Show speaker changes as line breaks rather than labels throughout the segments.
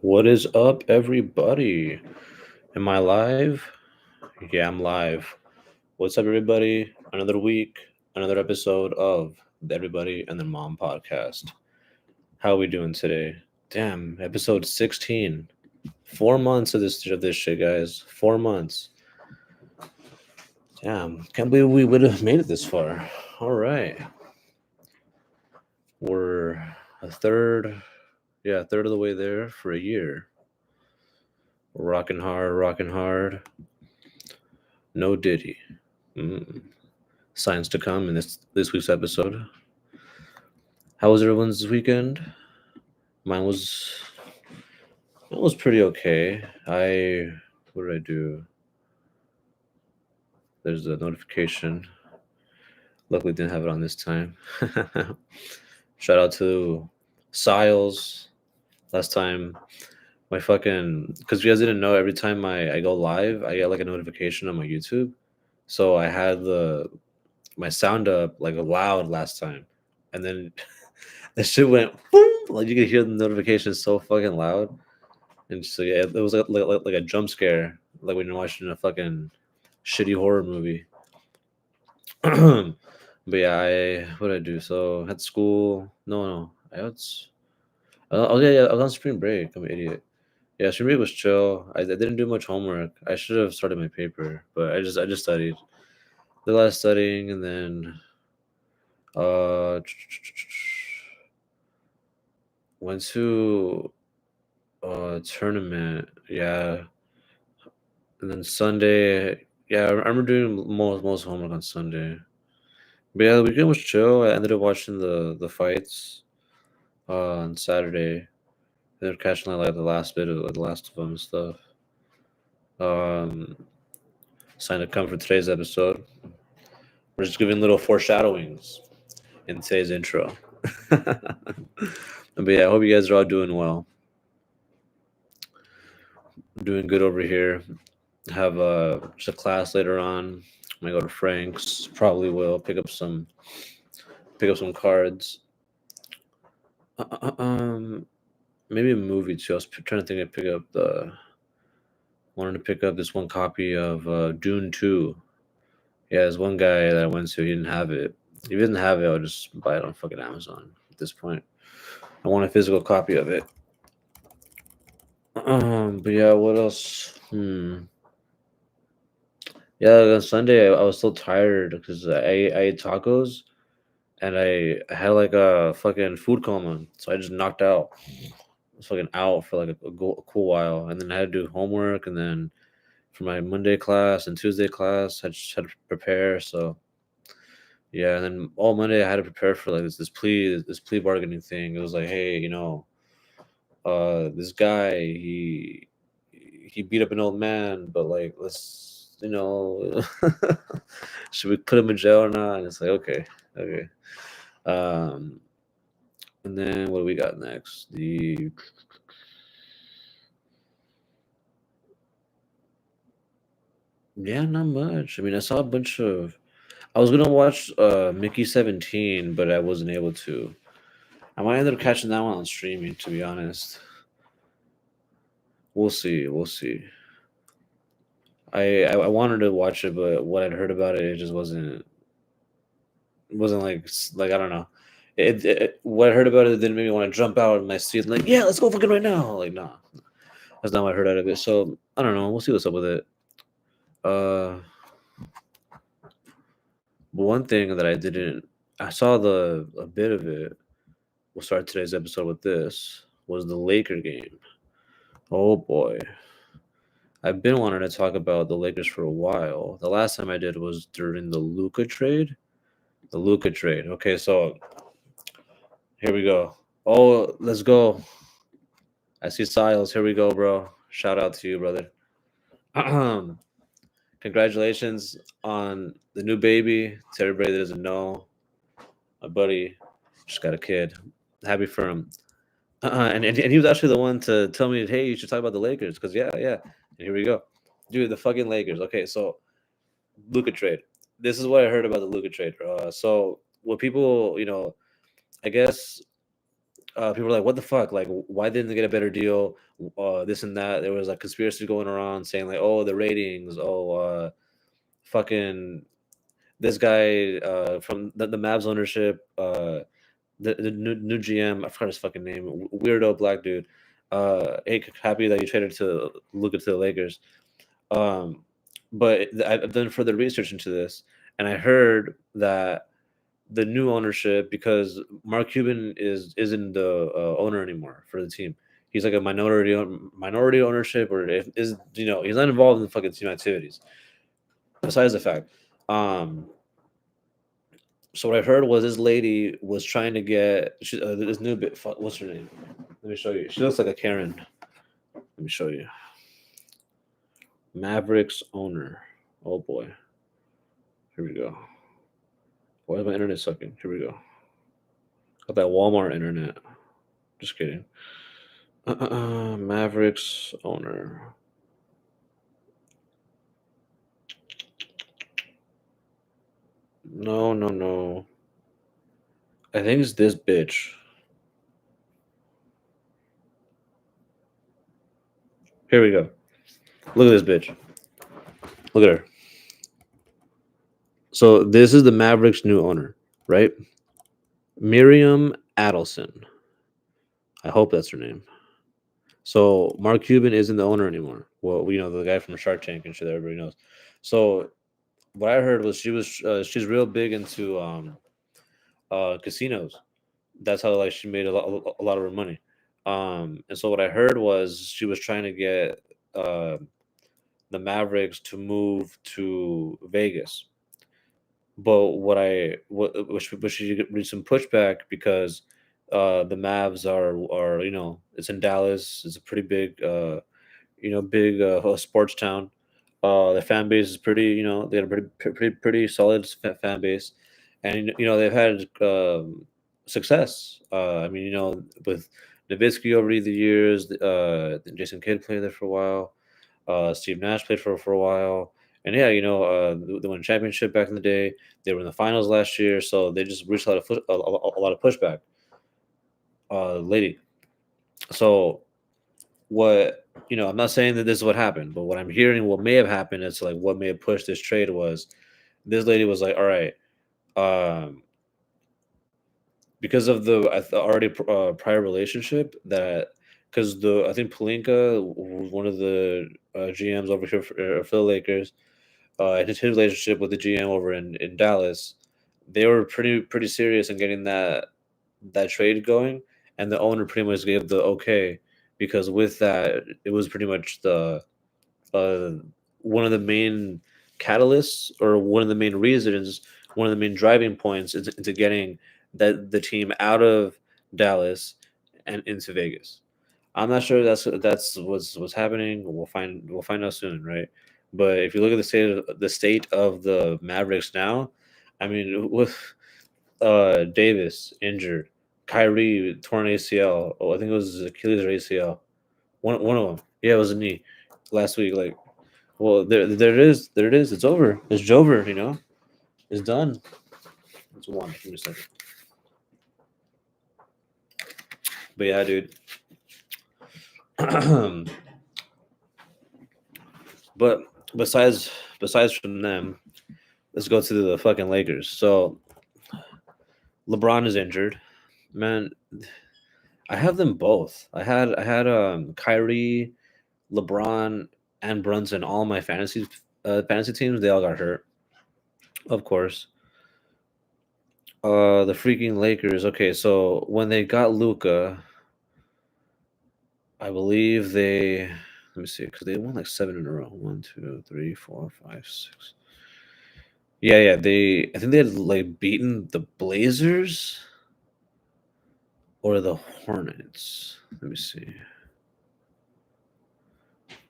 What is up, everybody? Am I live? Yeah, I'm live. What's up, everybody? Another week, another episode of the Everybody and Their Mom podcast. How are we doing today? Damn, episode 16. 4 months of this shit, guys. 4 months. Damn, can't believe we would have made it this far. All right, we're a third, a third of the way there for a year. We're rocking hard, rocking hard. No Diddy. Mm. Signs to come in this week's episode. How was everyone's weekend? Mine was it was pretty okay. What did I do? There's a notification. Luckily, didn't have it on this time. Shout out to Siles. Last time, my fucking because you guys didn't know. Every time I go live, I get like a notification on my YouTube. So I had my sound up like loud last time, and then the shit went boom. Like you could hear the notification so fucking loud, and so yeah, it was like a jump scare, like when you're watching a fucking shitty horror movie. But yeah, I what did I do? So had school. No, I was. Oh yeah, I was on spring break. I'm an idiot. Yeah, spring break was chill. I didn't do much homework. I should have started my paper, but I just studied. Did a lot of studying, and then uh went to a tournament. Yeah, and then Sunday. Yeah, I remember doing most homework on Sunday. But yeah, the weekend was chill. I ended up watching the fights on Saturday. Ended up catching like the last bit of the last of them and stuff. Um, Signed to come for today's episode. We're just giving little foreshadowings in today's intro. But yeah, I hope you guys are all doing well. I'm doing good over here. Have just a class later on. I might go to Frank's. Probably will pick up some cards. Uh, uh, uh, um, Maybe a movie too. I was trying to think of pick up the wanted to pick up this one copy of Dune 2. Yeah, there's one guy that I went to. He didn't have it. If he didn't have it, I'll just buy it on fucking Amazon. At this point, I want a physical copy of it. But yeah, what else? Yeah, on Sunday I was so tired because I ate tacos and I had like a fucking food coma, so I just knocked out. I was fucking out for like a cool while, and then I had to do homework, and then for my Monday class and Tuesday class, I just had to prepare. So yeah, and then all Monday I had to prepare for like this plea bargaining thing. It was like, hey, this guy he beat up an old man, but like should we put him in jail or not? And it's like okay. Um, and then what do we got next? Not much. I mean, I saw a bunch of. I was gonna watch Mickey 17, but I wasn't able to. I might end up catching that one on streaming. To be honest, we'll see. We'll see. I wanted to watch it, but what I'd heard about it, it just wasn't like I don't know. What I heard about it didn't make me want to jump out of my seat. Like, yeah, let's go fucking right now. Like, nah, that's not what I heard out of it. So I don't know. We'll see what's up with it. Uh, but one thing that I saw a bit of it. We'll start today's episode with this. Was the Laker game? Oh boy, I've been wanting to talk about the Lakers for a while. The last time I did was during the Luca trade. The Luca trade. Okay, so here we go. Oh, let's go. I see Siles. Here we go, bro. Shout out to you, brother. Congratulations on the new baby. To everybody that doesn't know, my buddy just got a kid. Happy for him. And he was actually the one to tell me, hey, you should talk about the Lakers. Because, yeah. And here we go. Dude, the fucking Lakers. Okay, so Luca trade. This is what I heard about the Luca trade. So, what people, I guess people were like, "What the fuck? Like, why didn't they get a better deal? This and that." There was like conspiracy going around saying like, "Oh, the ratings. Oh, fucking this guy from the Mavs ownership. The new GM. I forgot his fucking name. Weirdo black dude. Hey, happy that you traded to Luka to the Lakers. Um, but I've done further research into this, and I heard that the new ownership, because Mark Cuban isn't the owner anymore for the team. He's like a minority ownership, or if is he's not involved in fucking team activities. Besides the fact, um, so what I heard was this lady was trying to get this new bit. What's her name? Let me show you. She looks like a Karen. Let me show you. Mavericks owner. Oh boy. Here we go. Why is my internet sucking? Here we go. Got that Walmart internet. Just kidding. Mavericks owner. No, no, no. I think it's this bitch. Here we go. Look at this bitch. Look at her. So this is the Mavericks' new owner, right? Miriam Adelson. I hope that's her name. So Mark Cuban isn't the owner anymore. Well, the guy from Shark Tank and shit that everybody knows. So what I heard was she's real big into casinos. That's how like she made a lot of her money. And so what I heard was she was trying to get uh, the Mavericks to move to Vegas. But what she reached some pushback because the Mavs are it's in Dallas. It's a pretty big big sports town. The fan base is pretty, they had a pretty solid fan base, and they've had success. I mean, with Nowitzki over the years, Jason Kidd played there for a while. Steve Nash played for a while, and yeah, they won a championship back in the day. They were in the finals last year, so they just reached a lot of pushback. Lady, so what I'm not saying that this is what happened, but what I'm hearing, what may have happened, is like what may have pushed this trade was this lady was like, all right, um, because of the already prior relationship that because the I think Palinka was one of the GMs over here for the Lakers, and his relationship with the GM over in Dallas, they were pretty serious in getting that trade going, and the owner pretty much gave the okay because with that it was pretty much the uh, one of the main catalysts or one of the main reasons, one of the main driving points into getting the team out of Dallas and into Vegas. I'm not sure that's what's happening. We'll find out soon, right? But if you look at the state of the Mavericks now, I mean, with Davis injured, Kyrie torn ACL. Oh, I think it was Achilles or ACL. One of them. Yeah, it was a knee last week. Like, well, there it is. There it is. It's over. It's Jover. It's done. It's one. Give me a second. But yeah, dude. But besides from them, let's go to the fucking Lakers. So LeBron is injured. Man, I have them both. I had Kyrie, LeBron, and Brunson all my fantasy teams. They all got hurt, of course. The freaking Lakers. Okay, so when they got Luca, I believe they. Let me see, because they won like seven in a row. One, two, three, four, five, six. Yeah, yeah. I think they had like beaten the Blazers or the Hornets. Let me see.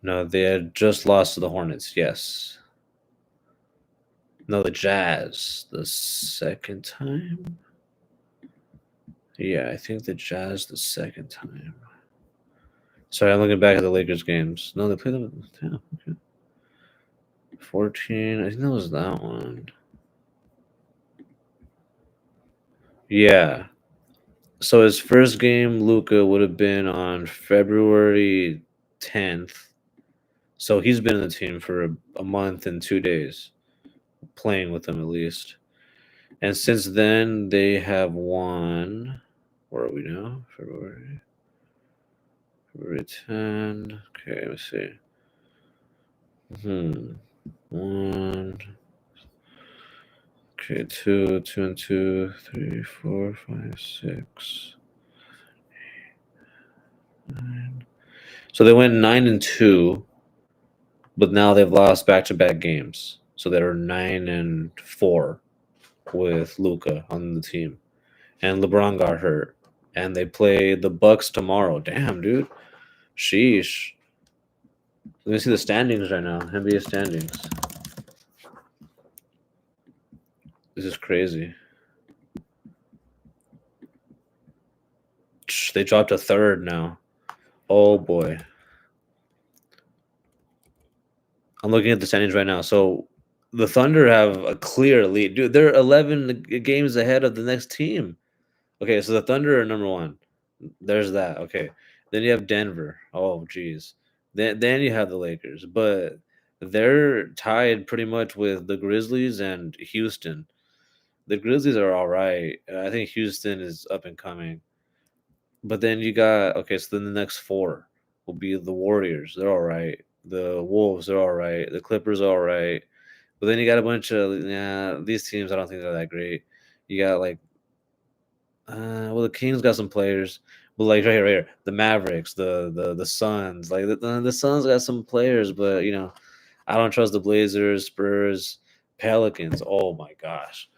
No, they had just lost to the Hornets. Yes. No, the Jazz. The second time. Yeah, I think the Jazz the second time. Sorry, I'm looking back at the Lakers games. No, they played them. Yeah, okay. 14. I think that was that one. Yeah. So his first game, Luca, would have been on February 10th. So he's been in the team for a month and 2 days, playing with them at least. And since then, they have won. Where are we now? February 10. Okay, let's see. One. Okay, two and two, 3, 4, 5, 6, 9. So they went 9-2, but now they've lost back-to-back games. So they're 9-4 with Luca on the team, and LeBron got hurt, and they play the Bucks tomorrow. Damn, dude. Sheesh. Let me see the standings right now. NBA standings. This is crazy. They dropped a third now. Oh boy. I'm looking at the standings right now. So the Thunder have a clear lead. Dude, they're 11 games ahead of the next team. Okay, so the Thunder are number one. There's that. Okay. Then you have Denver. Oh, geez. Then you have the Lakers. But they're tied pretty much with the Grizzlies and Houston. The Grizzlies are all right. I think Houston is up and coming. But then you got okay, so then the next four will be the Warriors. They're all right. The Wolves are all right. The Clippers are all right. But then you got a bunch of these teams. I don't think they're that great. You got like well, the Kings got some players, but like right here, the Mavericks, the Suns, like the Suns got some players, but I don't trust the Blazers, Spurs, Pelicans. Oh my gosh.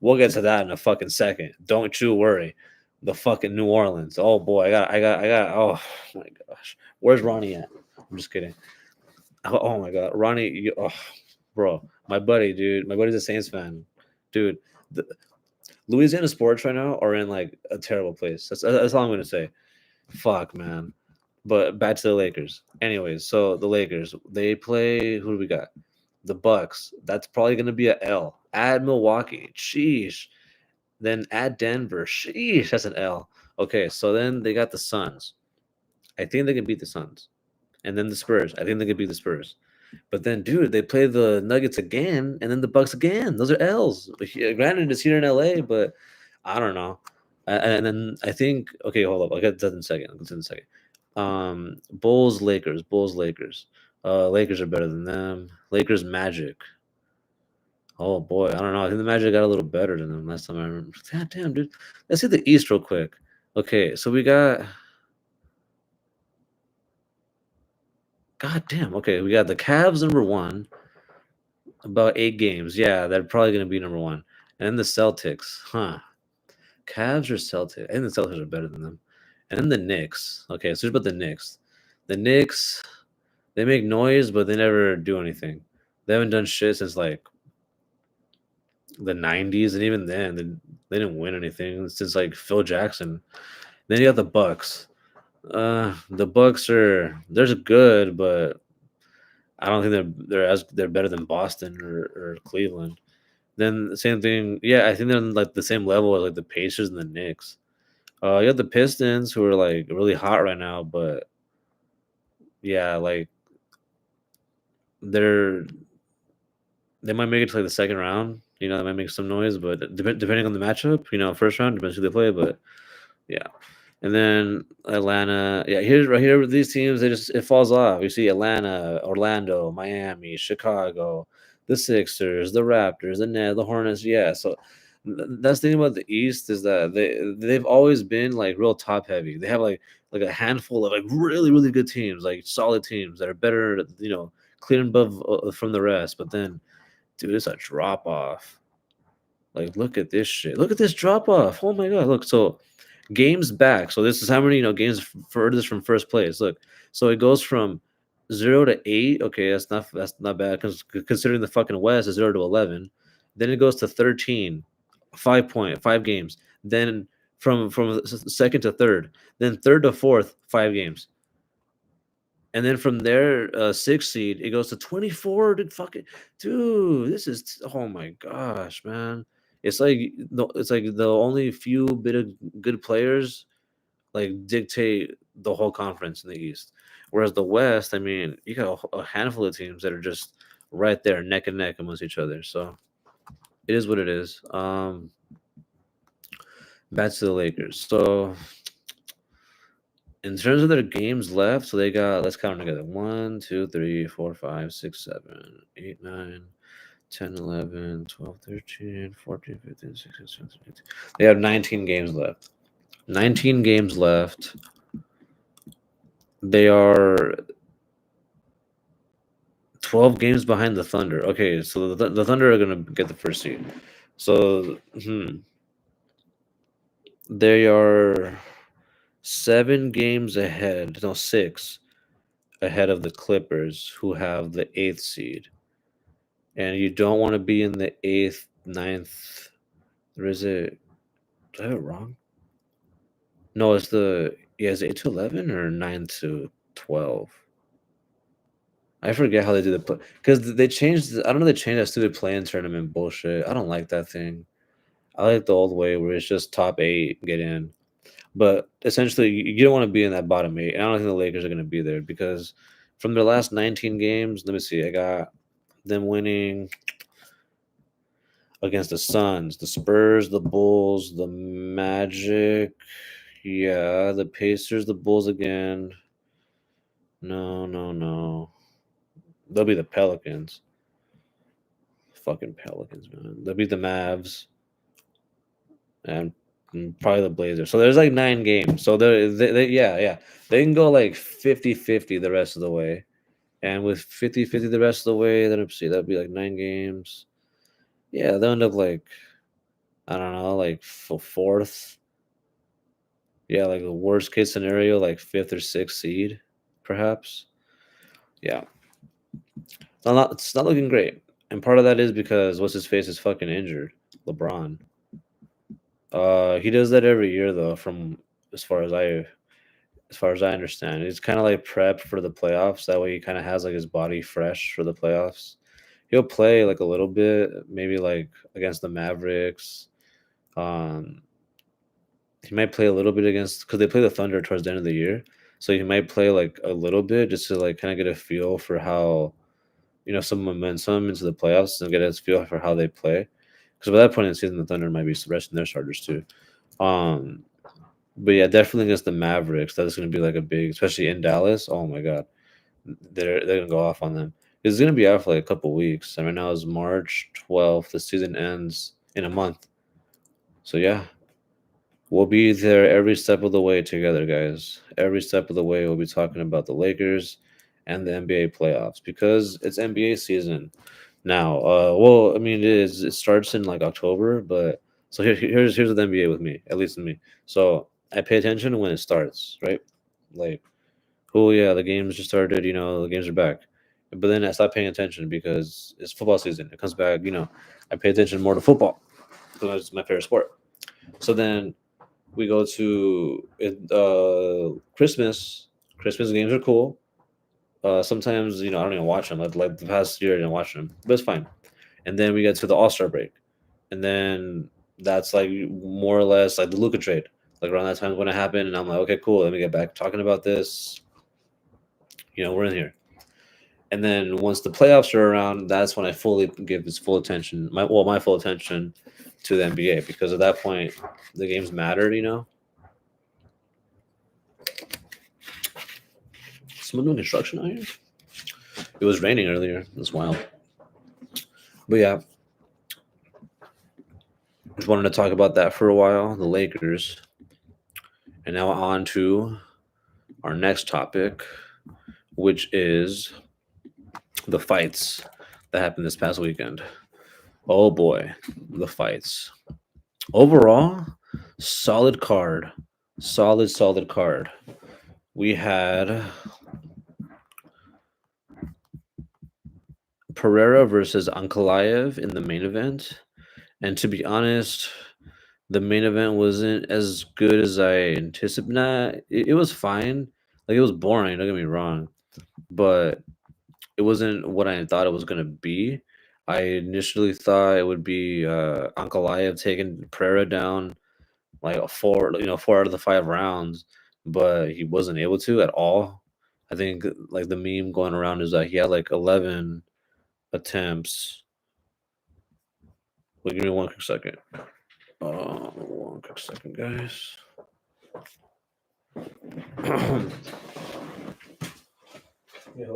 We'll get to that in a fucking second. Don't you worry. The fucking New Orleans. Oh boy, I got. Oh my gosh, where's Ronnie at? I'm just kidding. Oh my god, Ronnie. Bro, my buddy, dude. My buddy's a Saints fan, dude. The, Louisiana sports right now are in like a terrible place. That's all I'm gonna say. Fuck, man. But back to the Lakers. Anyways, so the Lakers they play. Who do we got? The Bucks. That's probably gonna be a L. At Milwaukee. Sheesh. Then at Denver. Sheesh, that's an L. Okay, so then they got the Suns. I think they can beat the Suns. And then the Spurs. I think they can beat the Spurs. But then, dude, they play the Nuggets again, and then the Bucks again. Those are L's. Granted, it's here in LA, but I don't know. And then I think, okay, hold up. I'll get to that in a second. I'll get to that in a second. Bulls, Lakers. Bulls, Lakers. Lakers are better than them. Lakers, Magic. Oh boy, I don't know. I think the Magic got a little better than them last time I remember. God damn, dude. Let's hit the East real quick. Okay, so we got. God damn. Okay, we got the Cavs number one, about 8 games. Yeah, they're probably gonna be number one. And then the Celtics, huh? Cavs or Celtics? I think the Celtics are better than them. And then the Knicks. Okay, so here's about the Knicks. The Knicks, they make noise, but they never do anything. They haven't done shit since like the '90s, and even then, they didn't win anything since like Phil Jackson. Then you got the Bucks. The Bucks they're good, but I don't think they're better than Boston or Cleveland. Then the same thing, yeah, I think they're on like the same level as like the Pacers and the Knicks. You got the Pistons who are like really hot right now, but yeah, like they're they might make it to like the second round. They might make some noise, but depending on the matchup, first round depends who they play. But yeah, and then Atlanta. Yeah, here's right here with these teams. It falls off. You see Atlanta, Orlando, Miami, Chicago, the Sixers, the Raptors, the Nets, the Hornets. Yeah, so that's the thing about the East is that they've always been like real top heavy. They have like a handful of like really really good teams, like solid teams that are better, clear and above from the rest. But then, dude, it's a drop off. Like, look at this shit. Look at this drop off. Oh my god. Look, so games back. So this is how many games furthest from first place. Look, so it goes from 0 to 8. Okay, that's not bad because considering the fucking West is 0 to 11. Then it goes to 13, 5 games. Then from second to third, then third to fourth, 5 games. And then from there, sixth seed, it goes to 24. Dude, this is oh my gosh, man. It's like the only few bit of good players like dictate the whole conference in the East. Whereas the West, I mean, you got a handful of teams that are just right there, neck and neck amongst each other. So it is what it is. Back to the Lakers. So in terms of their games left, so they got, let's count them together: 1, 2, 3, 4, 5, 6, 7, 8, 9, 10, 11, 12, 13, 14, 15, 16, 17, 18. They have 19 games left. 19 games left. They are 12 games behind the Thunder. Okay, so the Thunder are going to get the first seed. So they are 7 games ahead, no, 6 ahead of the Clippers, who have the 8th seed. And you don't want to be in the 8th, 9th. Or is it? Did I have it wrong? No, it's it's 8 to 11 or 9 to 12. I forget how they do the play because they changed. I don't know. They changed that stupid play-in tournament bullshit. I don't like that thing. I like the old way where it's just top 8 get in. But essentially, you don't want to be in that bottom 8. And I don't think the Lakers are going to be there because from their last 19 games, let me see. I got them winning against the Suns, the Spurs, the Bulls, the Magic. Yeah, the Pacers, the Bulls again. No, no, no. They'll be the Pelicans. Fucking Pelicans, man. They'll beat the Mavs and probably the Blazers. So there's like 9 games. So yeah. They can go like 50-50 the rest of the way. And with 50-50 the rest of the way, then let's see, that'd be like 9 games. Yeah, they'll end up like, I don't know, like fourth. Yeah, like the worst case scenario, like 5th or 6th seed, perhaps. Yeah. It's not looking great. And part of that is because what's his face is fucking injured. LeBron. He does that every year though, from as far as I as far as I understand. He's kind of like prepped for the playoffs. That way he kind of has like his body fresh for the playoffs. He'll play like a little bit, maybe like against the Mavericks. Um he might play a little bit against because they play the Thunder towards the end of the year. So he might play like a little bit just to like kind of get a feel for how, some momentum into the playoffs and get a feel for how they play. Because by that point in the season, the Thunder might be resting their starters too. Um, but yeah, definitely against the Mavericks, that's going to be like a big, especially in Dallas. Oh my god, they're going to go off on them. It's going to be out for like a couple weeks. And right now is March 12th. The season ends in a month. So yeah, we'll be there every step of the way together, guys. Every step of the way, we'll be talking about the Lakers and the NBA playoffs because it's NBA season now. Well, I mean, it is. It starts in like October, but so here's the NBA with me, at least with me. So I pay attention when it starts, right? Like, oh yeah, the games just started. The games are back. But then I stop paying attention because it's football season. It comes back. I pay attention more to football because it's my favorite sport. So then we go to Christmas. Christmas games are cool. Sometimes I don't even watch them. Like the past year, I didn't watch them, but it's fine. And then we get to the All Star break, and then that's like more or less like the Luca trade. Like around that time when it happened, and I'm like, okay, cool. Let me get back talking about this. We're in here. And then once the playoffs are around, that's when I fully give its full attention, my full attention to the NBA because at that point the games mattered. Someone doing construction out here? It was raining earlier. That's wild. But yeah, just wanted to talk about that for a while, the Lakers. And now on to our next topic, which is the fights that happened this past weekend. Oh boy, the fights. Overall, solid card. Solid card. We had Pereira versus Ankalaev in the main event. And to be honest, the main event wasn't as good as I anticipated. Nah, it was fine. Like it was boring. Don't get me wrong, but it wasn't what I thought it was gonna be. I initially thought it would be Ankalaev taking Pereira down like a four out of the 5 rounds, but he wasn't able to at all. I think like the meme going around is that he had like 11 attempts. Wait, give me one quick second. One quick second, guys. Yeah.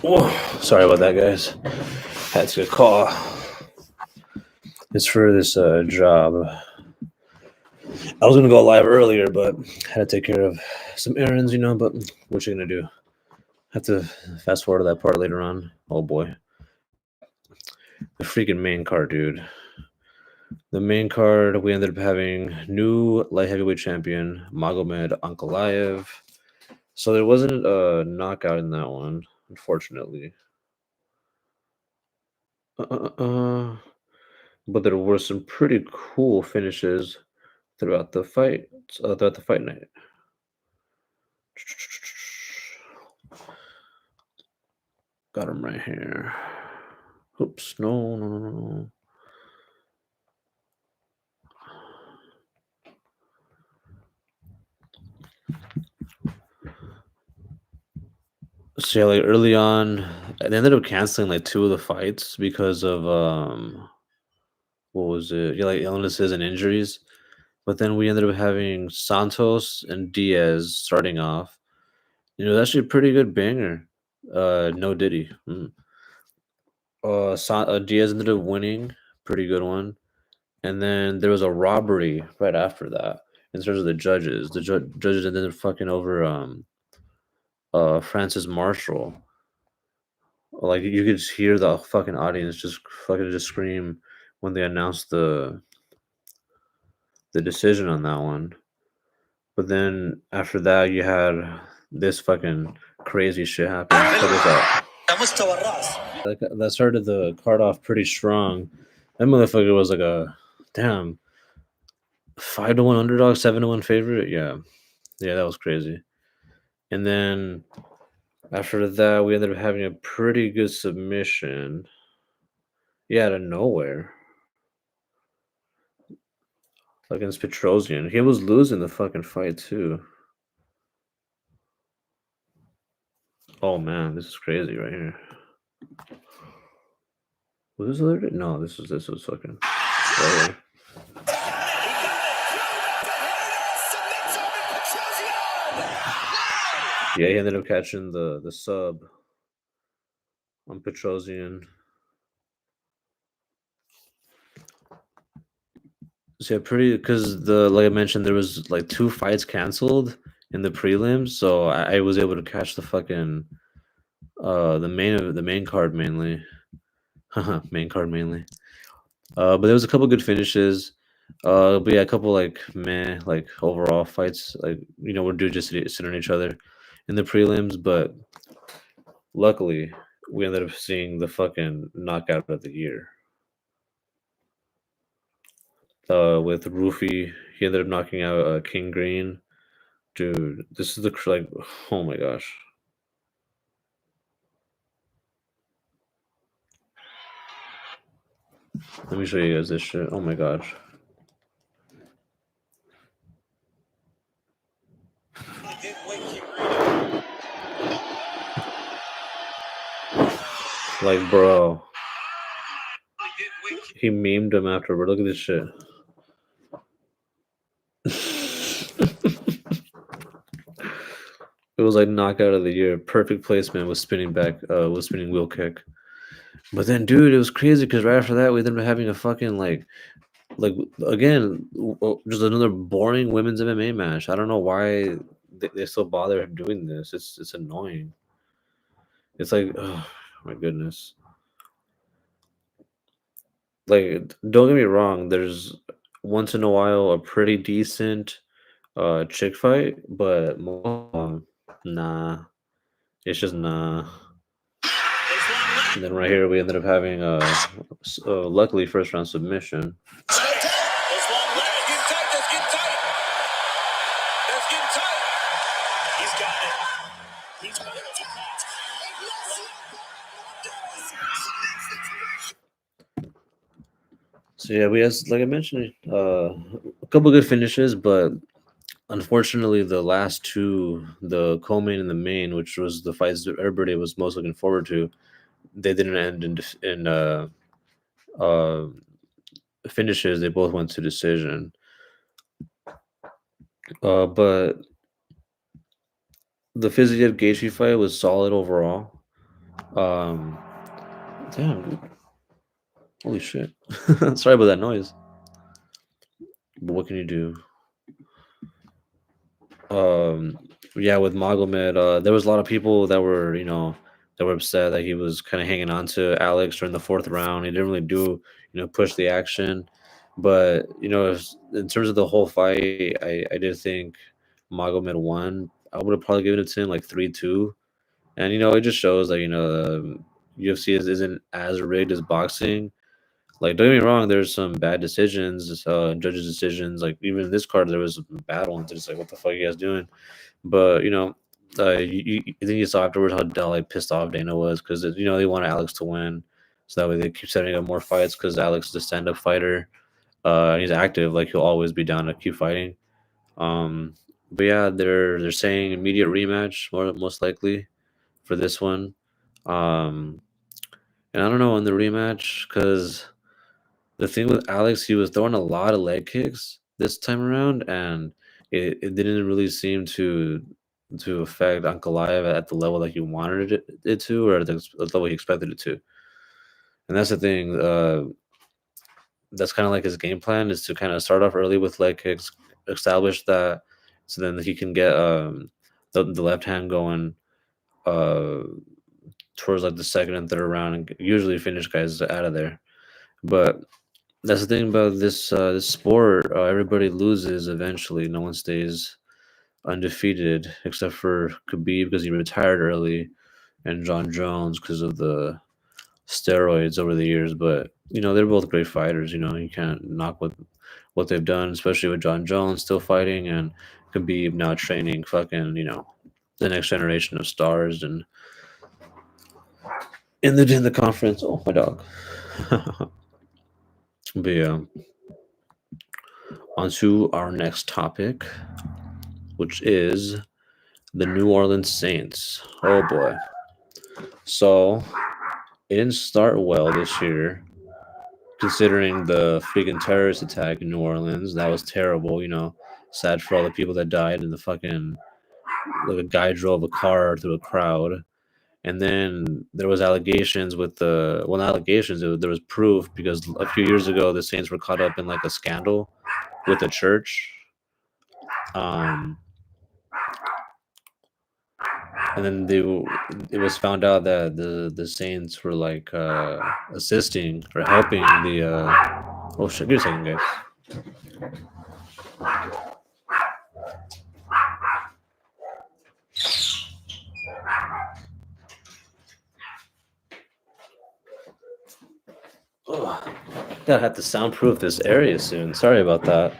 Whoa, sorry about that, guys. Had to get a call. It's for this job. I was gonna go live earlier, but had to take care of some errands, But what you gonna do? Have to fast forward to that part later on. Oh boy, the freaking main card, dude. The main card, we ended up having new light heavyweight champion Magomed Ankalaev. So there wasn't a knockout in that one, unfortunately. But there were some pretty cool finishes throughout the fight. Throughout the fight night. Got him right here. Oops, no. So yeah, like early on, they ended up canceling like 2 of the fights because of what was it? Yeah, like illnesses and injuries. But then we ended up having Santos and Diaz starting off. That's actually a pretty good banger. No Diddy. Diaz ended up winning, pretty good one. And then there was a robbery right after that in terms of the judges. The judges ended up fucking over Francis Marshall. Like you could just hear the fucking audience just scream when they announced the decision on that one. But then after that, you had this fucking crazy shit happen. That started the card off pretty strong. That motherfucker was like a damn 5-1 underdog, 7-1 favorite. Yeah, that was crazy. And then after that, we ended up having a pretty good submission. Yeah, out of nowhere. Against Petrosian. He was losing the fucking fight too. Oh man, this is crazy right here. Was this other day? No, this was fucking right here. Yeah, he ended up catching the sub on Petrosian. So yeah, pretty because like I mentioned, there was like 2 fights canceled in the prelims, so I was able to catch the fucking the main card mainly. Main card mainly. But there was a couple good finishes. But yeah, a couple like meh, like overall fights, like we're due just sitting on each other in the prelims. But luckily, we ended up seeing the fucking knockout of the year. With Rufy, he ended up knocking out King Green. Dude, this is like, oh my gosh. Let me show you guys this shit. Oh my gosh. Like, bro. He memed him afterward. Look at this shit. It was like knockout of the year. Perfect placement was spinning wheel kick. But then, dude, it was crazy because right after that, we ended up having a fucking like again, just another boring women's MMA match. I don't know why they still bother doing this. It's annoying. It's like, oh my goodness. Like, don't get me wrong, there's once in a while a pretty decent chick fight, but nah, it's just nah. And then right here we ended up having luckily first round submission.
That's one leg. Getting tight. That's getting tight. That's getting tight. He's got it. He's got it.
So yeah, we had, like I mentioned, a couple good finishes, but unfortunately, the last two, the co-main and the main, which was the fights that everybody was most looking forward to, they didn't end uh, finishes. They both went to decision. But the Fiziev Gaethje fight was solid overall. Um, damn, dude. Holy shit! Sorry about that noise. But what can you do? Um, yeah, with Magomed, there was a lot of people that were, that were upset that he was kind of hanging on to Alex during the fourth round. He didn't really do, push the action. But in terms of the whole fight, I did think Magomed won. I would have probably given it to him like 3-2. And it just shows that UFC isn't as rigged as boxing. Like, don't get me wrong, there's some bad decisions, judges' decisions. Like, even in this card, there was some bad ones. It's like, what the fuck are you guys doing? But I think you saw afterwards how like pissed off Dana was because they wanted Alex to win, so that way they keep setting up more fights because Alex is a stand-up fighter. And he's active, like he'll always be down to keep fighting. Um, but yeah, they're saying immediate rematch, most likely for this one. Um, and I don't know on the rematch because the thing with Alex, he was throwing a lot of leg kicks this time around, and it didn't really seem to affect Ankalaev at the level that he wanted it to, or the level he expected it to. And that's the thing. That's kind of like his game plan is to kind of start off early with leg kicks, establish that, so then he can get the left hand going uh, towards like the second and third round, and usually finish guys out of there. But that's the thing about this sport. Everybody loses eventually. No one stays undefeated except for Khabib because he retired early, and John Jones because of the steroids over the years. But they're both great fighters. You can't knock what they've done, especially with John Jones still fighting and Khabib now training fucking the next generation of stars and in the conference. Oh my dog. But yeah, on to our next topic, which is the New Orleans Saints. Oh boy. So it didn't start well this year, considering the freaking terrorist attack in New Orleans. That was terrible, Sad for all the people that died in the fucking like a guy drove a car through a crowd. And then there was allegations with not allegations, there was proof because a few years ago the Saints were caught up in like a scandal with the church. Um and then it was found out that the Saints were like assisting or helping the oh shit, give me a second, guys. Ugh. Gotta have to soundproof this area soon. Sorry about that.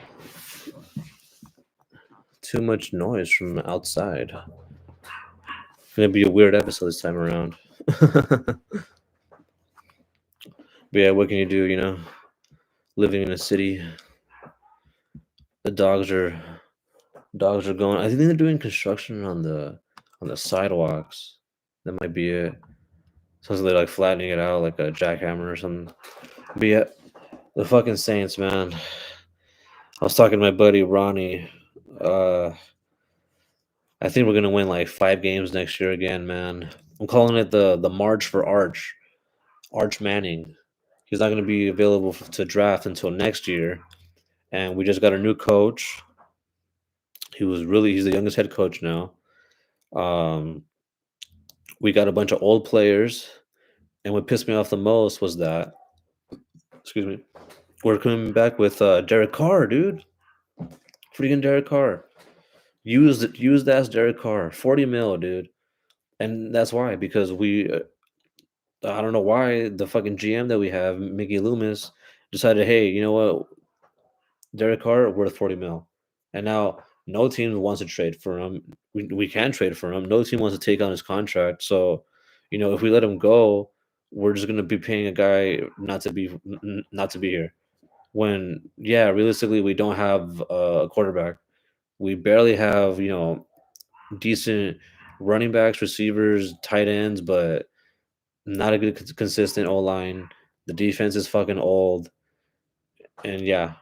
Too much noise from outside. Gonna be a weird episode this time around. But yeah, what can you do? Living in a city, the dogs are going. I think they're doing construction on the sidewalks. That might be it. Sounds like they're like flattening it out like a jackhammer or something. But yeah, the fucking Saints, man. I was talking to my buddy Ronnie. Uh, I think we're gonna win like 5 games next year again, man. I'm calling it the March for Arch Manning. He's not gonna be available to draft until next year, and we just got a new coach. He's the youngest head coach now. Um, we got a bunch of old players, and what pissed me off the most was that excuse me, we're coming back with Derek Carr, dude. Freaking Derek Carr. Used as Derek Carr. 40 mil, dude. And that's why, because I don't know why the fucking GM that we have, Mickey Loomis, decided, hey, you know what, Derek Carr worth 40 mil. And now no team wants to trade for him. We can trade for him. No team wants to take on his contract. So, if we let him go, we're just gonna be paying a guy not to be here. When yeah, realistically, we don't have a quarterback. We barely have decent running backs, receivers, tight ends, but not a good consistent O line. The defense is fucking old, and yeah,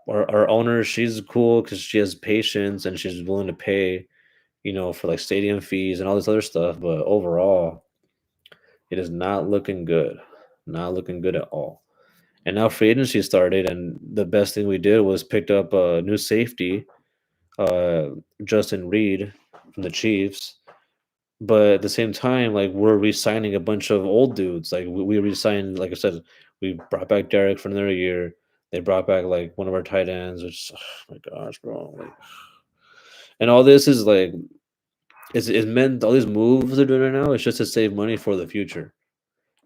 our owner, she's cool because she has patience and she's willing to pay, for like stadium fees and all this other stuff. But overall, it is not looking good, not looking good at all. And now free agency started, and the best thing we did was picked up a new safety, uh, Justin Reed from the Chiefs. But at the same time, like we're re-signing a bunch of old dudes. Like we re-signed, like I said, we brought back Derek for another year. They brought back like one of our tight ends, which oh my gosh, bro. Like, and all this is like is meant all these moves they're doing right now. It's just to save money for the future.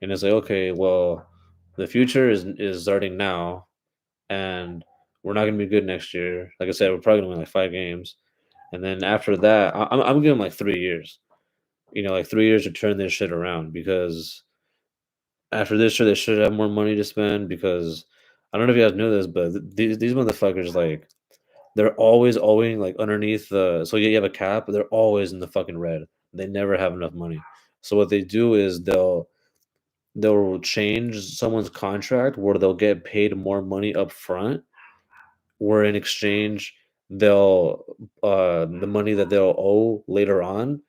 And it's like, okay, well, the future is starting now, and we're not gonna be good next year. Like I said, we're probably gonna win like 5 games, and then after that, I'm giving like 3 years. Like 3 years to turn this shit around because after this year they should have more money to spend because I don't know if you guys know this, but these motherfuckers like they're always owing like underneath the so you have a cap, but they're always in the fucking red. They never have enough money. So what they do is they'll change someone's contract where they'll get paid more money up front where in exchange they'll the money that they'll owe later on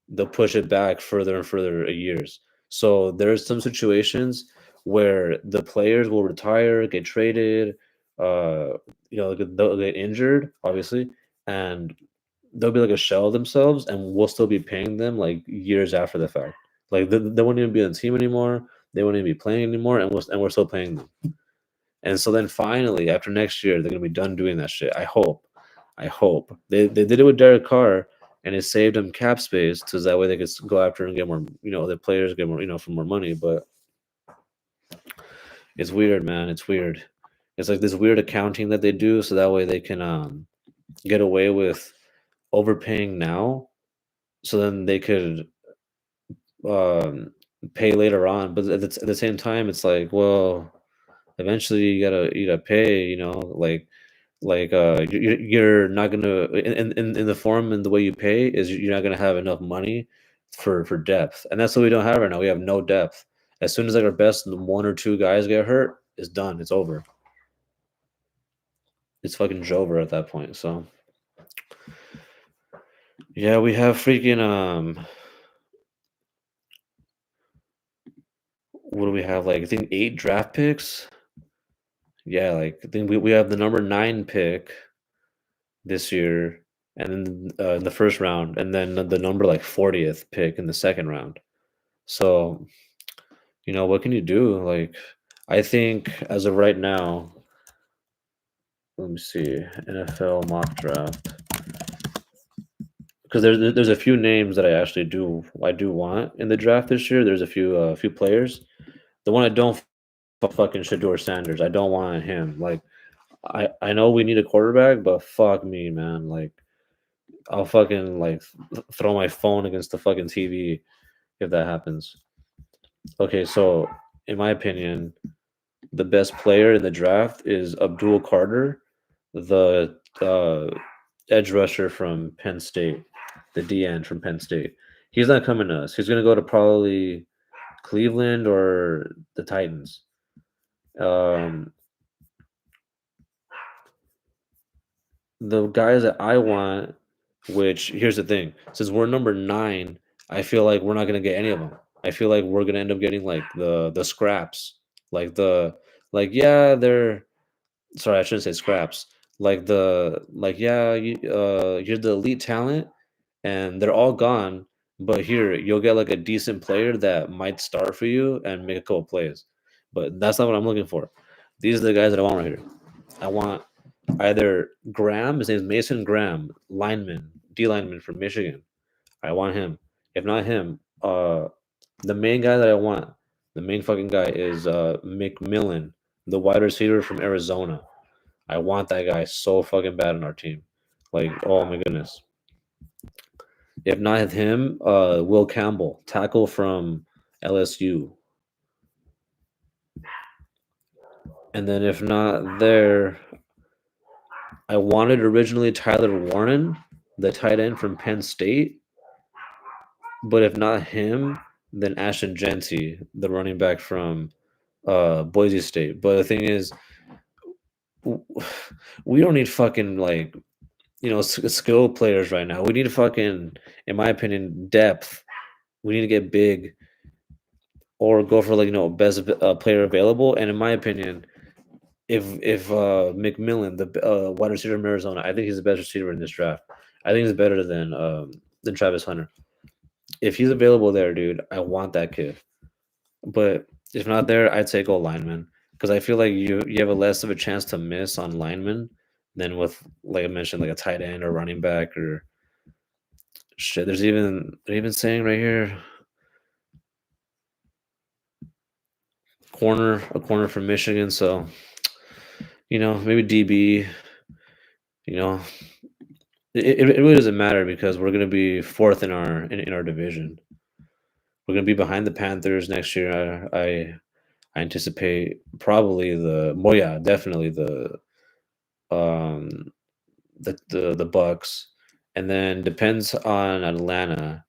they'll push it back further and further years. So there's some situations where the players will retire, get traded, uh they'll get injured obviously, and they'll be like a shell of themselves and we'll still be paying them like years after the fact. Like they won't even be on the team anymore, they won't even be playing anymore, and we're still paying them. And so then finally, after next year, they're gonna be done doing that shit. I hope. I hope. They did it with Derek Carr and it saved them cap space so that way they could go after and get more, the players get more, for more money. But it's weird, man. It's weird. It's like this weird accounting that they do so that way they can get away with overpaying now so then they could um pay later on. But at the same time, it's like, well, eventually you gotta pay, you're not gonna in the form and the way you pay is you're not gonna have enough money for depth, and that's what we don't have right now. We have no depth. As soon as like our best one or two guys get hurt, it's done. It's over. It's fucking over at that point. So yeah, we have freaking what do we have? Like I think 8 draft picks. Yeah, like I think we have the number 9 pick this year, and then in the first round, and then the number like 40th pick in the second round. So, what can you do? Like, I think as of right now, let me see, NFL mock draft, because there's a few names that I do want in the draft this year. There's a few players. The one I don't fucking Shador Sanders. I don't want him. Like, I know we need a quarterback, but fuck me, man. Like, I'll fucking like throw my phone against the fucking TV if that happens. Okay, so in my opinion, the best player in the draft is Abdul Carter, the edge rusher from Penn State, the DN from Penn State. He's not coming to us. He's gonna go to probably Cleveland or the Titans. Um, the guys that I want, which here's the thing, since we're number 9, I feel like we're not gonna get any of them. I feel like we're gonna end up getting like the scraps, like yeah, they're sorry, I shouldn't say scraps. Yeah, you're the elite talent, and they're all gone. But here, you'll get like a decent player that might start for you and make a couple plays. but that's not what I'm looking for. These are the guys that I want right here. I want either Graham, his name is Mason Graham, lineman, D lineman from Michigan. I want him. If not him, the main guy that I want, the main fucking guy is McMillan, the wide receiver from Arizona. I want that guy so fucking bad on our team. Like, oh my goodness. If not him, Will Campbell, tackle from LSU. And then if not there, I wanted originally Tyler Warren, the tight end from Penn State. But if not him, then Ashton Genty, the running back from Boise State. But the thing is, we don't need fucking like skill players right now. We need fucking, in my opinion, depth. We need to get big or go for like best player available. And in my opinion, if McMillan, the wide receiver from Arizona, I think he's the best receiver in this draft. I think he's better than Travis Hunter. If he's available there, dude, I want that kid. But if not there, I'd say go lineman because I feel like you have a less of a chance to miss on lineman than with, like I mentioned, like a tight end or running back or shit. They're even saying right here a corner from Michigan. So maybe DB. You know, it really doesn't matter because we're gonna be fourth in our division. We're gonna be behind the Panthers next year. I anticipate probably definitely um the Bucks, and then depends on Atlanta.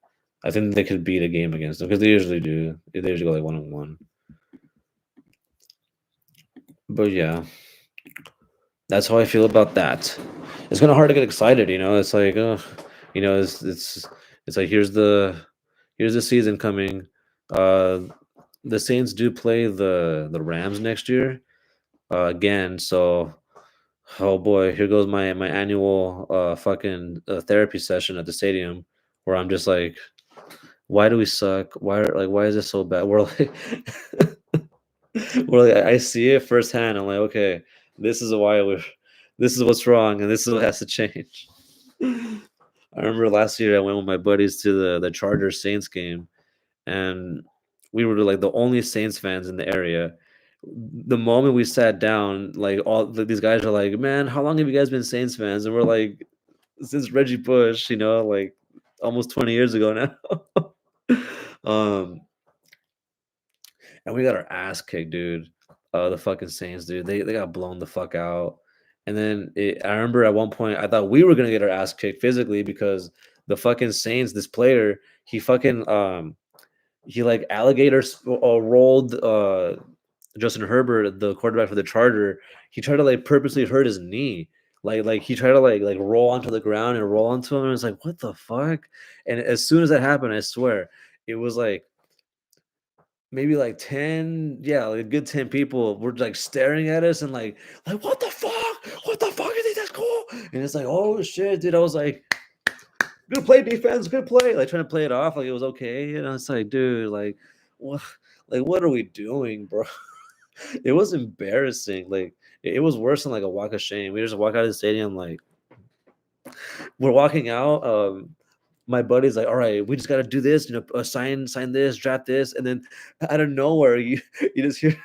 I think they could beat a game against them because they usually do. They usually go like 1-1. But yeah, that's how I feel about that. It's kind of hard to get excited, It's like, it's like here's the season coming. Uh, the Saints do play the Rams next year again, so oh boy, here goes my annual fucking therapy session at the stadium where I'm just like, why do we suck? Why is this so bad? We're like, we're like, I see it firsthand. I'm like, okay, this is this is what's wrong, and this is what has to change. I remember last year I went with my buddies to the Chargers Saints game, and we were like the only Saints fans in the area. The moment we sat down, like these guys are like, "Man, how long have you guys been Saints fans?" And we're like, "Since Reggie Bush, like almost 20 years ago now." um, and we got our ass kicked, dude. The fucking Saints, dude. They got blown the fuck out. And then I remember at one point I thought we were gonna get our ass kicked physically because the fucking Saints, this player, he like rolled Justin Herbert, the quarterback for the Charger. He tried to like purposely hurt his knee. Like he tried to like roll onto the ground and roll onto him. And it's like, what the fuck? And as soon as that happened, I swear, it was like maybe like 10, yeah, like a good 10 people were like staring at us and like what the fuck? What the fuck? You think that's cool? And it's like, oh shit, dude. I was like, good play, defense, good play. Like trying to play it off like it was okay. It's like, dude, what are we doing, bro? It was embarrassing. Like it was worse than like a walk of shame. We just walk out of the stadium like we're walking out. My buddy's like, all right, we just got to do this, sign this, draft this. And then out of nowhere, you just hear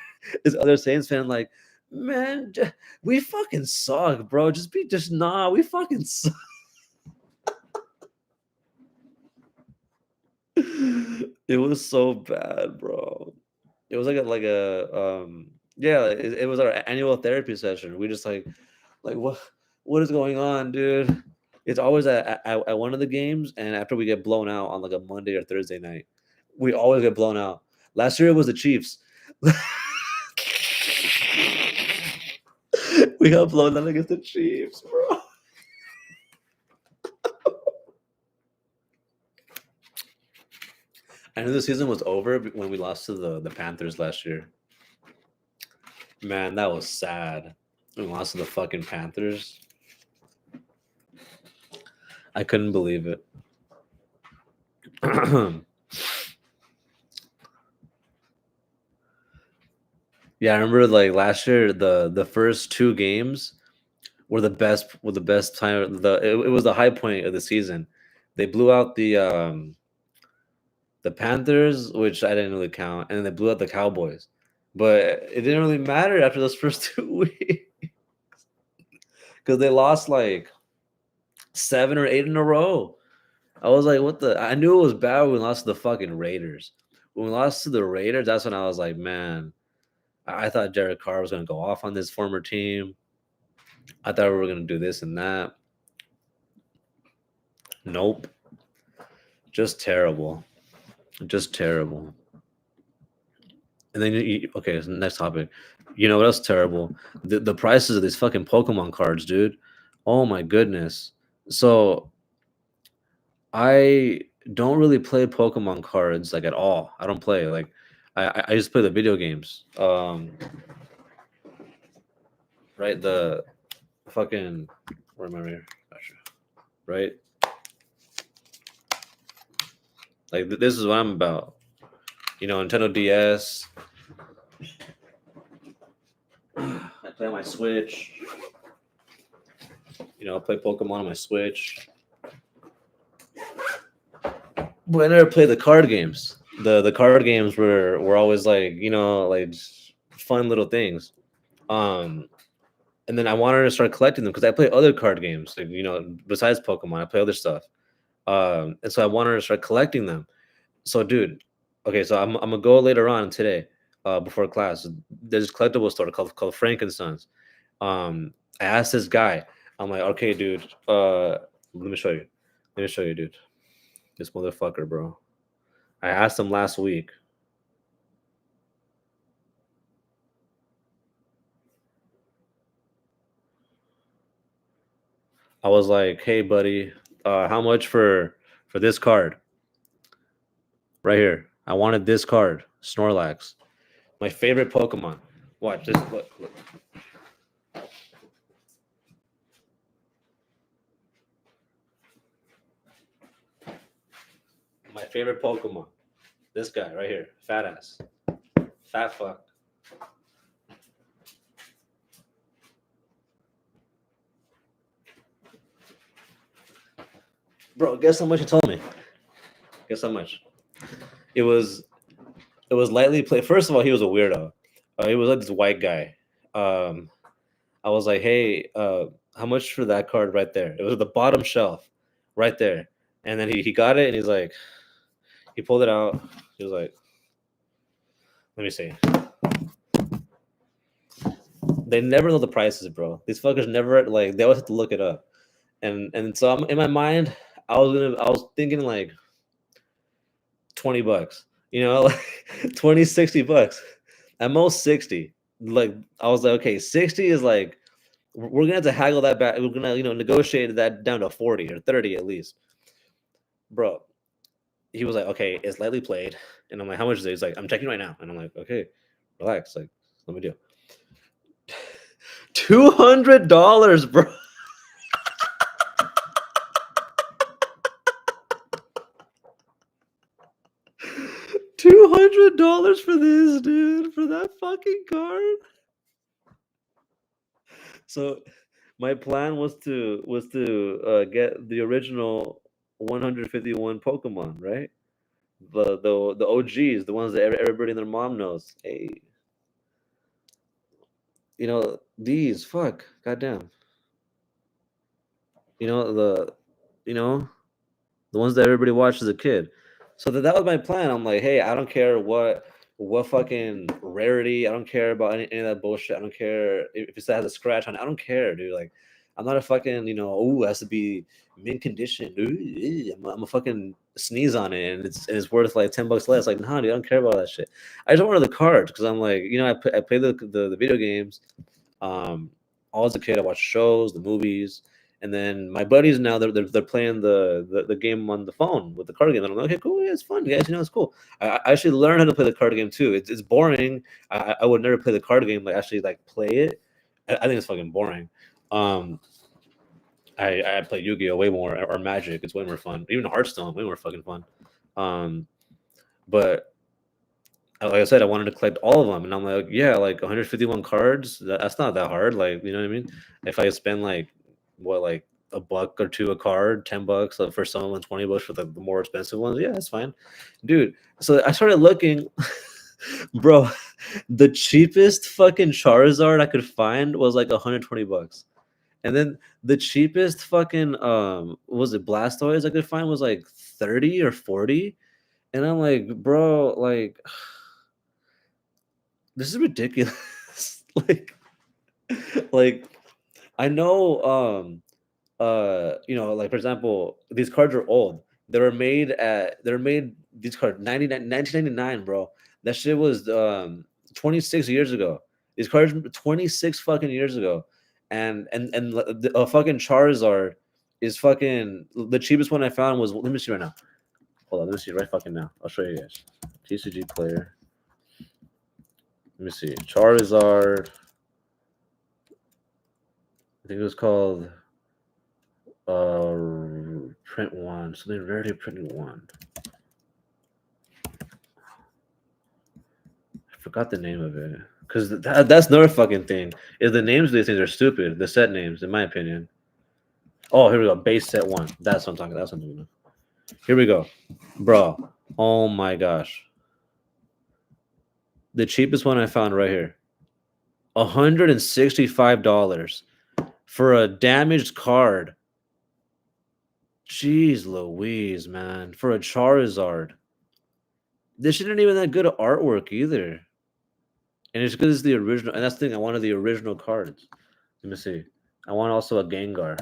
this other Saints fan like, man, we fucking suck, bro. We fucking suck. It was so bad, bro. It was yeah, it was our annual therapy session. We just like what is going on, dude? It's always at one of the games, and after we get blown out on like a Monday or Thursday night, we always get blown out. Last year it was the Chiefs. We got blown out against the Chiefs, bro. I knew the season was over when we lost to the Panthers last year. Man, that was sad. We lost to the fucking Panthers. I couldn't believe it. Yeah, I remember like last year the first two games were the best time. It was the high point of the season. They blew out the Panthers, which I didn't really count, and they blew out the Cowboys. But it didn't really matter after those first 2 weeks because they lost like 7 or 8 in a row. I was like, what the? I knew it was bad when we lost to the fucking Raiders. When we lost to the Raiders, that's when I was like, man, I thought Derek Carr was going to go off on this former team. I thought we were going to do this and that. Nope. Just terrible. Just terrible. And then, okay, so next topic. You know what else terrible? The prices of these fucking Pokemon cards, dude. Oh my goodness. So I don't really play Pokemon cards like at all. I don't play like I just play the video games. Right, the fucking where am I here? Gotcha. Right, like this is what I'm about. You know, Nintendo DS. I play on my Switch. You know, I play Pokemon on my Switch. But I never played the card games. The card games were always like, you know, like just fun little things. Um and then I wanted to start collecting them because I play other card games, like, you know, besides Pokemon, I play other stuff. And so I wanted to start collecting them. So, dude, okay, so I'm gonna go later on today, before class. There's this collectible store called Frankenstein's. I asked this guy, I'm like, okay, dude, let me show you. Let me show you, dude. This motherfucker, bro. I asked him last week. I was like, hey, buddy, how much for this card right here? I wanted this card, Snorlax, my favorite Pokemon. Watch this. Look. My favorite Pokemon. This guy right here, fat ass, fat fuck. Bro, guess how much he told me? Guess how much? It was it was lightly played. First of all, he was a weirdo. He was like this white guy. Um, I was like, hey, how much for that card right there? It was the bottom shelf, right there. And then he got it and he's like, he pulled it out. He was like, let me see. They never know the prices, bro. These fuckers never like they always have to look it up. And so I'm in my mind, I was thinking like $20, you know, like 20, $60. At most 60. Like I was like, okay, 60 is like we're gonna have to haggle that back. We're gonna, you know, negotiate that down to 40 or 30 at least. Bro, he was like, okay, it's lightly played. And I'm like, how much is it? He's like, I'm checking right now. And I'm like, okay, relax. Like, let me do. $200, bro. $200 for this, dude, for that fucking card. So my plan was to get the original 151 Pokemon, right? The OGs, the ones that everybody and their mom knows. Hey, you know these. Fuck, goddamn. You know you know the ones that everybody watched as a kid. So that was my plan. I'm like, hey, I don't care what fucking rarity. I don't care about any of that bullshit. I don't care if it has a scratch on it. I don't care, dude. Like, I'm not a fucking, you know, oh, it has to be mint condition. Ooh, I'm a fucking sneeze on it and it's worth like $10 less. Like, nah, dude, I don't care about that shit. I just wanted the cards because I'm like, you know, I play the video games. Um, all as a kid, I watched shows, the movies, and then my buddies now they're playing the game on the phone with the card game. And I'm like, okay, cool, yeah, it's fun, guys. You know, it's cool. I actually learned how to play the card game too. It's boring. I would never play the card game, like actually like play it. I think it's fucking boring. Um, I play Yu-Gi-Oh way more or Magic. It's way more fun. Even Hearthstone, way more fucking fun. Um, but like I said, I wanted to collect all of them, and I'm like, yeah, like 151 cards. That's not that hard. Like, you know what I mean? If I spend like what, like a buck or two a card, $10 like, for some of them, $20 for the more expensive ones, yeah, that's fine, dude. So I started looking, bro. The cheapest fucking Charizard I could find was like $120, and then the cheapest fucking what was it, Blastoise I could find was like 30 or 40, and I'm like, bro, like this is ridiculous. Like I know like for example, these cards are old. They were made these cards 1999, bro. That shit was 26 years ago. These cards 26 fucking years ago. A fucking Charizard is fucking the cheapest one I found was, let me see right now. Hold on, let me see right fucking now. I'll show you guys. TCG player. Let me see. Charizard. I think it was called print one. So they rarely printed one. I forgot the name of it. Because that's another fucking thing. Is the names of these things are stupid. The set names, in my opinion. Oh, here we go. Base set one. That's what I'm talking. That's what I'm talking about. Here we go, bro. Oh my gosh. The cheapest one I found right here. $165 for a damaged card. Jeez Louise, man. For a Charizard. This isn't even that good of artwork either. And it's because it's the original. And that's the thing. I wanted the original cards. Let me see. I want also a Gengar.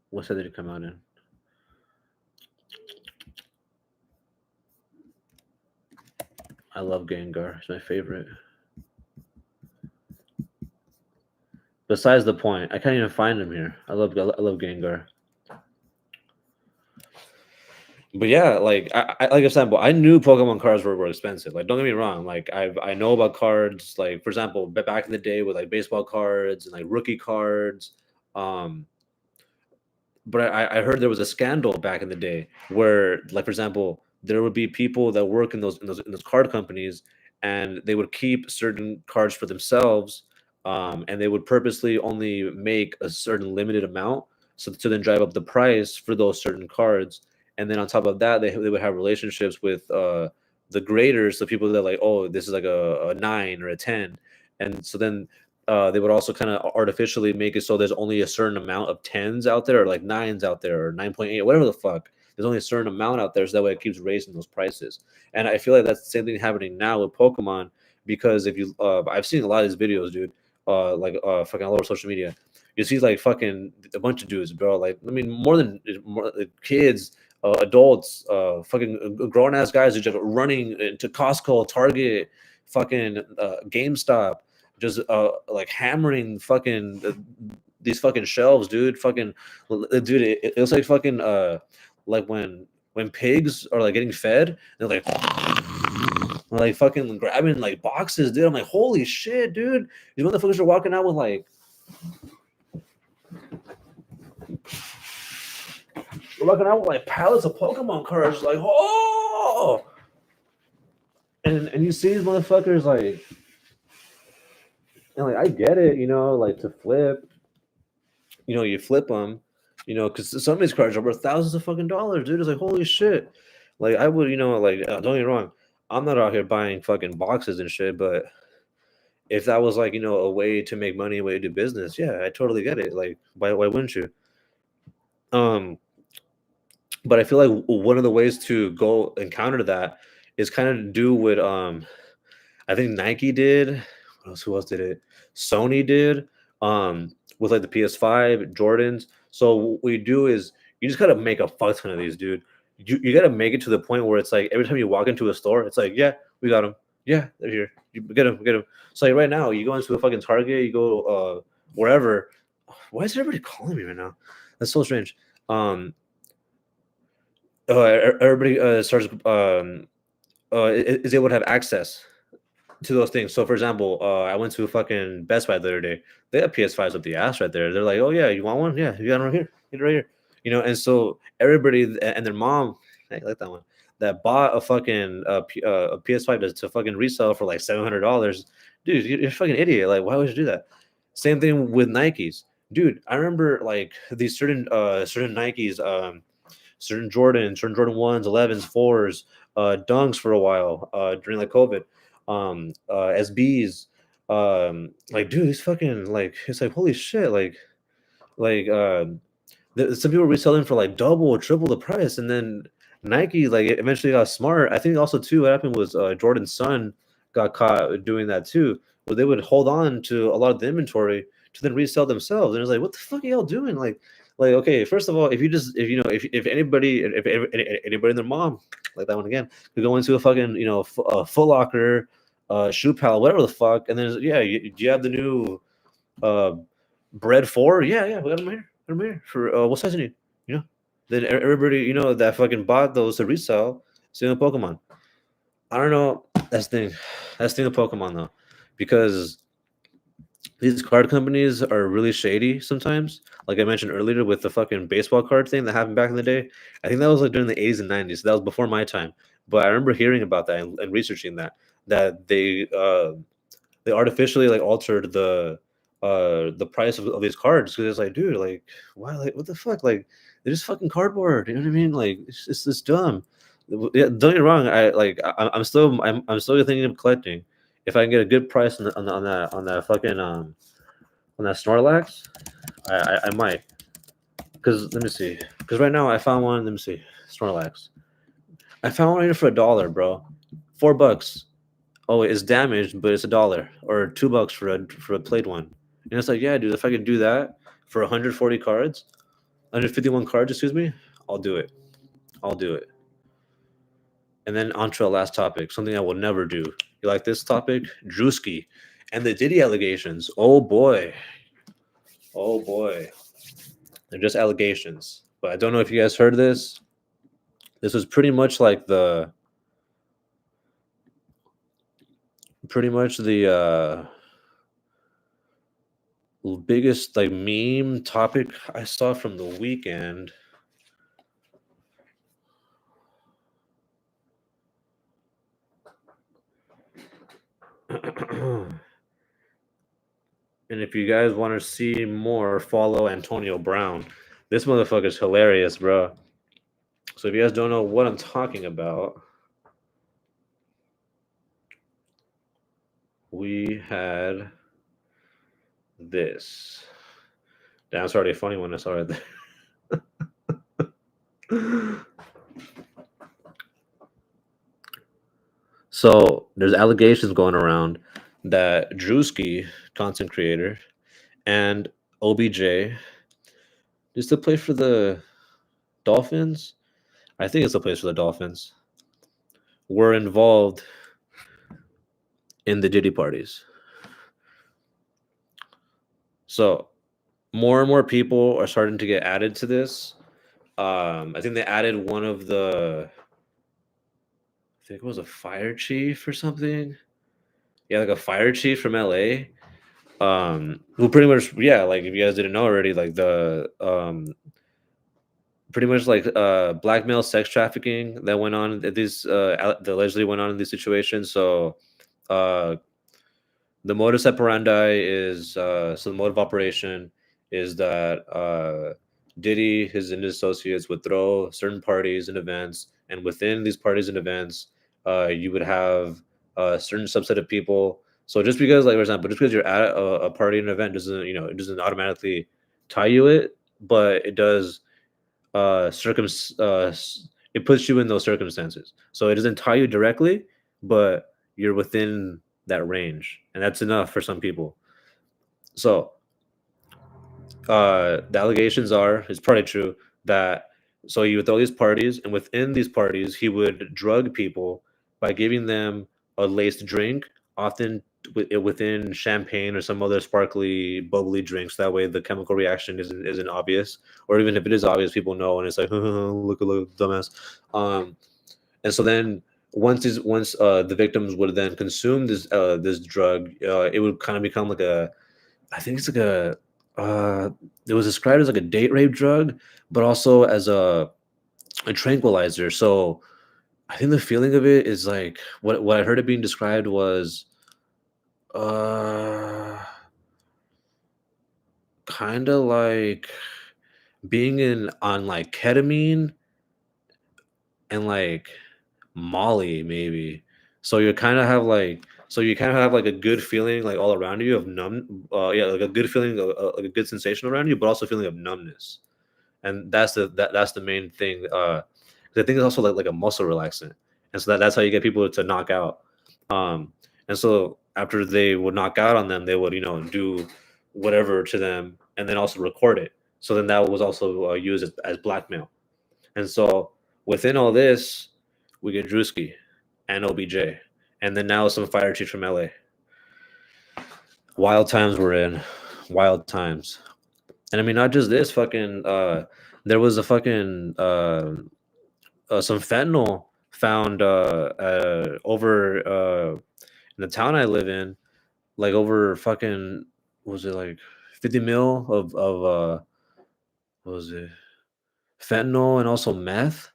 What set did it come out in? I love Gengar. It's my favorite. Besides the point, I can't even find him here. I love Gengar. But yeah, like like I said, but I knew Pokemon cards were expensive. Like, don't get me wrong. Like I know about cards. Like for example, back in the day with like baseball cards and like rookie cards. Um, but I heard there was a scandal back in the day where, like for example, there would be people that work in those card companies, and they would keep certain cards for themselves, and they would purposely only make a certain limited amount, so to then drive up the price for those certain cards. And then on top of that, they would have relationships with the graders, the people that are like, oh, this is like a 9 or a 10, and so then they would also kind of artificially make it so there's only a certain amount of tens out there, or like nines out there, or 9.8, whatever the fuck. There's only a certain amount out there, so that way it keeps raising those prices. And I feel like that's the same thing happening now with Pokemon, because if you, I've seen a lot of these videos, dude, fucking all over social media. You see like fucking a bunch of dudes, bro. Like I mean, more like, kids, adults, fucking grown ass guys who just running into Costco, Target, fucking GameStop, just like hammering fucking these fucking shelves, dude. Fucking dude, it looks like fucking like when pigs are like getting fed, they're like fucking grabbing like boxes, dude. I'm like, holy shit, dude. These motherfuckers are walking out with like pallets of Pokemon cards, like, oh, and you see these motherfuckers like, and like I get it, like to flip, you flip them, because some of these cards are worth thousands of fucking dollars, dude. It's like, holy shit. Like I would, like, don't get me wrong, I'm not out here buying fucking boxes and shit, but if that was like, a way to make money, a way to do business, yeah, I totally get it. Like, why wouldn't you? But I feel like one of the ways to go and counter that is kind of do what I think Nike did. Who else did it? Sony did, with like the PS5, Jordans. So what you do is you just gotta make a fuck ton of these, dude. You gotta make it to the point where it's like every time you walk into a store, it's like, yeah, we got them. Yeah, they're here. You get them, get them. So like right now, you go into a fucking Target, you go wherever. Why is everybody calling me right now? That's so strange. Everybody starts is able to have access to those things. So, for example, I went to a fucking Best Buy the other day. They have PS5s up the ass right there. They're like, "Oh yeah, you want one? Yeah, you got it right here. Get it right here." And so everybody and their mom I like that one. That bought a fucking a PS5 to fucking resell for like $700. Dude, you're a fucking idiot. Like, why would you do that? Same thing with Nikes, dude. I remember like these certain Nikes, certain Jordan 1s, 11s, 4s, Dunks for a while during like COVID, SBs, like dude, these fucking like it's like holy shit, like some people resell them for like double or triple the price, and then Nike like eventually got smart. I think also too what happened was Jordan's son got caught doing that too, where they would hold on to a lot of the inventory to then resell themselves, and it's like, what the fuck are y'all doing? Like okay, first of all, if you just if you know if anybody if anybody and their mom like that one again could go into a fucking Foot Locker, Shoe Pal, whatever the fuck, and then yeah, you have the new uh bread 4, yeah, we got them here. Got 'em here for what size you need? You know, then everybody that fucking bought those to resell, same with Pokemon. I don't know. That's the thing of Pokemon though, because these card companies are really shady sometimes. Like I mentioned earlier with the fucking baseball card thing that happened back in the day. I think that was like during the 80s and 90s. So that was before my time. But I remember hearing about that and researching that they artificially like altered the price of these cards because it's like, dude, like why, like what the fuck, like they're just fucking cardboard, you know what I mean? Like it's dumb. Yeah, don't get me wrong, I'm still thinking of collecting if I can get a good price on that fucking on that Snorlax. I might, because let me see, because right now I found one, let me see, Snorlax, I found one here for $1, bro, $4. Oh, it's damaged, but it's $1 or $2 for a played one. And it's like, yeah, dude, if I could do that for 140 cards, 151 cards, excuse me, I'll do it. I'll do it. And then on to our last topic, something I will never do. You like this topic? Druski and the Diddy allegations. Oh boy. Oh boy. They're just allegations. But I don't know if you guys heard this. This was pretty much the biggest like meme topic I saw from the weekend. And if you guys want to see more, follow Antonio Brown. This motherfucker's hilarious, bro. So if you guys don't know what I'm talking about, we had this. Damn, it's already a funny one. I saw right there. So there's allegations going around that Druski, content creator, and OBJ used to play for the Dolphins. I think it's a place for the Dolphins. Were involved in the Diddy parties. So more and more people are starting to get added to this. I think they added one of the, I think it was a fire chief or something. Yeah, like a fire chief from LA. Who pretty much, yeah, like if you guys didn't know already, like the pretty much like blackmail, sex trafficking that went on at these that allegedly went on in these situations. So uh the modus operandi is so the mode of operation is that Diddy, his and his associates would throw certain parties and events, and within these parties and events, you would have a certain subset of people. So just because, like for example, just because you're at a party and event doesn't, it doesn't automatically tie you it, but it does it puts you in those circumstances. So it doesn't tie you directly, but you're within that range, and that's enough for some people. So the allegations are, it's probably true, that so he would throw these parties, and within these parties he would drug people by giving them a laced drink, often within champagne or some other sparkly bubbly drinks. That way the chemical reaction isn't obvious, or even if it is obvious, people know, and it's like look dumbass. And so then once the victims would then consume this drug, it would kind of become like I think it's like it was described as like a date rape drug, but also as a a tranquilizer. So I think the feeling of it is like what I heard it being described was uh kind of like being in on like ketamine and like Molly maybe. So you kind of have like you kind of have like a good feeling like all around you of numb yeah, like a good feeling like a good sensation around you, but also feeling of numbness. And that's the main thing. 'Cause I think it's also like a muscle relaxant, and so that's how you get people to knock out. And so after they would knock out on them, they would do whatever to them, and then also record it. So then that was also used as blackmail. And so within all this, we get Druski and OBJ, and then now some fire chiefs from LA. Wild times we're in, wild times. And I mean, not just this. Fucking, there was a fucking some fentanyl found over in the town I live in, like over fucking was it like 50 mil of what was it, fentanyl and also meth.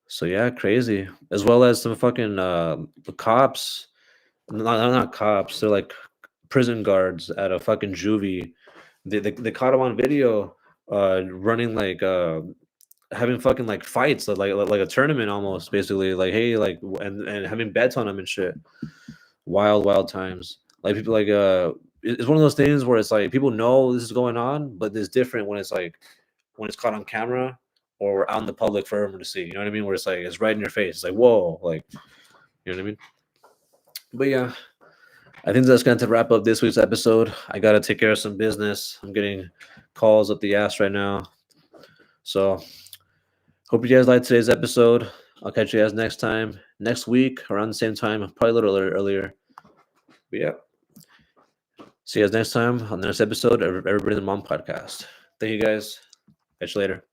So yeah, crazy. As well as some fucking the cops, not cops. They're like prison guards at a fucking juvie. They caught him on video, running like having fucking like fights like a tournament almost basically like hey like and having bets on them and shit. Wild times. Like people like it's one of those things where it's like people know this is going on, but it's different when it's like when it's caught on camera or out in the public for everyone to see. You know what I mean? Where it's like it's right in your face. It's like whoa, like you know what I mean? But yeah, I think that's going to wrap up this week's episode. I got to take care of some business. I'm getting calls up the ass right now. So hope you guys liked today's episode. I'll catch you guys next time, next week, around the same time, probably a little earlier. But yeah. See you guys next time on the next episode of Everybody in the Mom podcast. Thank you guys. Catch you later.